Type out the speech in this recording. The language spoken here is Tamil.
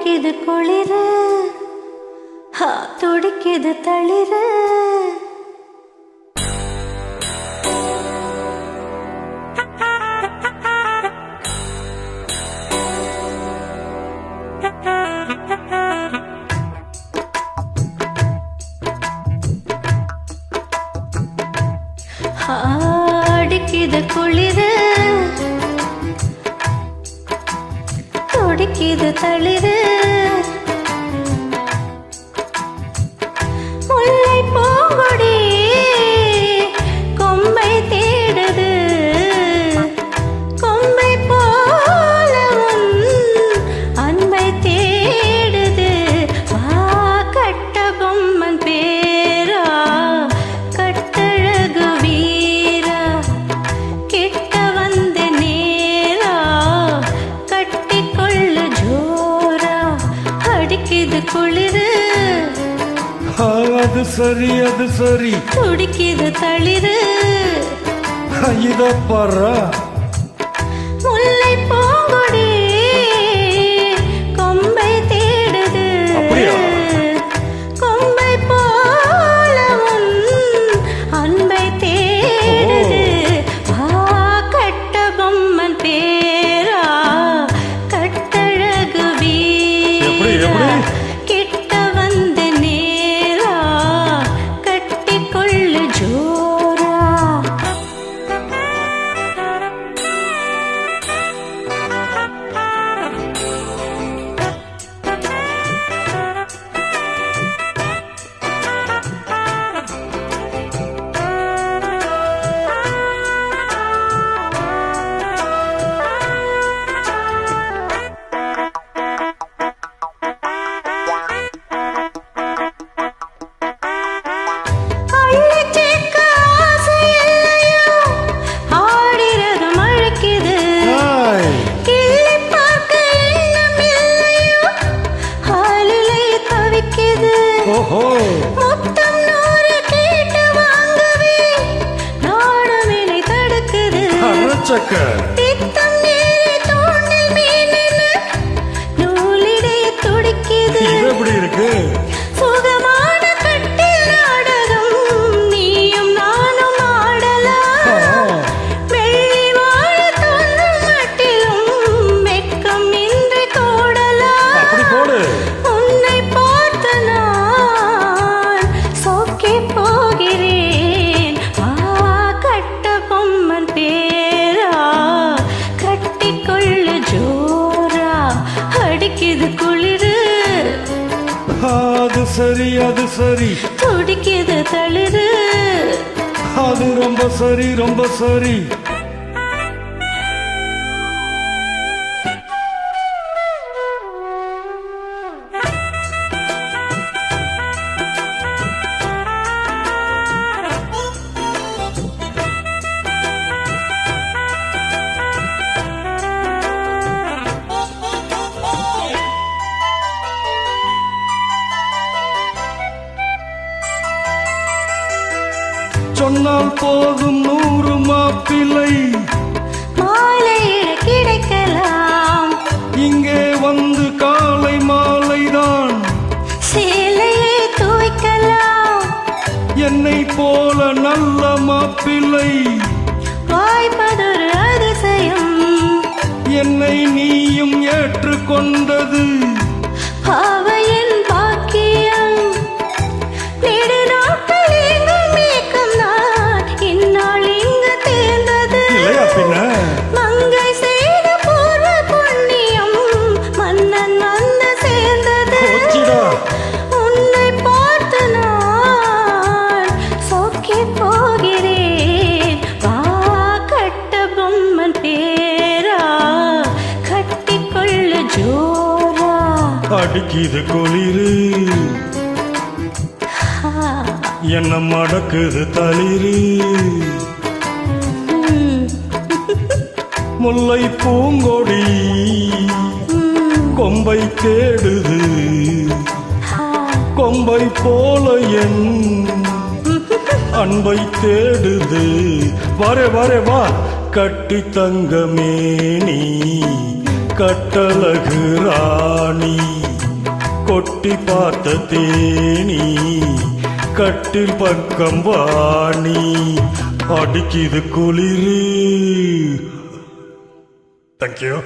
துடிக்குது குளிரு துடிக்குது தளிரு அடிக்குது குளிரு துடிக்குது தளிரு முல்லை பூங்கொடி கொம்பை தேடுது கொம்பை போல அன்பை தேடுது வா கட்ட பொம்மன் பேரா கட்டழகு வீரா கிட்ட வந்து நேரா கட்டிக்கொள்ளு ஜோரா அடிக்குது குளிரு அது சரி அது சரி துடிக்குது தளிரு இத பாரா முல்லை பூங்கொடி கொம்பை தேடுது கொம்பை போல அன்பை தேடுது வா கட்ட பொம்மன் பேரா கட்டழகு வீரா கிட்ட வந்து நேரா கட்டிக்கொள்ளு ஜோரா முத்தம் நூறு கேட்டு வாங்கவே நாடமினை தடுக்குது தித்தம் நீரை தோண்டில் மீனென நூலிடைய துடிக்குது எப்படி இருக்கு சுகமான கட்டில் நாடகம் நீயும் நானும் ஆடலாம் வெள்ளி வாழ தோன்றும் மட்டிலும் வெக்கம் இன்றி தோடலாம் அப்படி போடு உன்னை பார்த்து நான் சோக்கி போகிறேன் வா கட்ட பொம்மன் பேரா கட்டிக்கொள்ளு ஜோரா அடிக்குது குளிரு அது சரி அது சரி துடிக்குது தளிரு அது ரொம்ப சரி ரொம்ப சரி சொன்னால் போதும் 100 மாப்பிள்ளை மாலையிட கிடைக்கலாம் இங்கே வந்து காலை மாலைதான் சேலையை துவைக்கலாம் என்னை போல நல்ல மாப்பிள்ளை வாய்ப்பதொரு அதிசயம் என்னை நீயும் ஏற்றுக்கொண்டது பாவையின் பாக்கியம் நெடுநாட்கள் எங்கும் ஏக்கம் நான் இந்நாள் இங்கு தேர்ந்தது மங்கை செய்த பூர்வ புண்ணியம் மன்னன் வந்து சேர்ந்தது உன்னை பார்த்து நான் சோக்கி போகிறேன் வா கட்ட பொம்மன் பேரா கட்டிக்கொள்ளு ஜோரா அடிக்குது குளிரு என்ன மடக்குது தளிரு முல்லை பூங்கொடி கொம்பை தேடுது கொம்பை போல என் அன்பை தேடுது வரே வரே வா கட்டி தங்கமேனி கட்டழகு ராணி கொட்டி பார்த்த தேனி கட்டில் பக்கம் வாணி அடிக்குது குளிரு. தேங்க்யூ.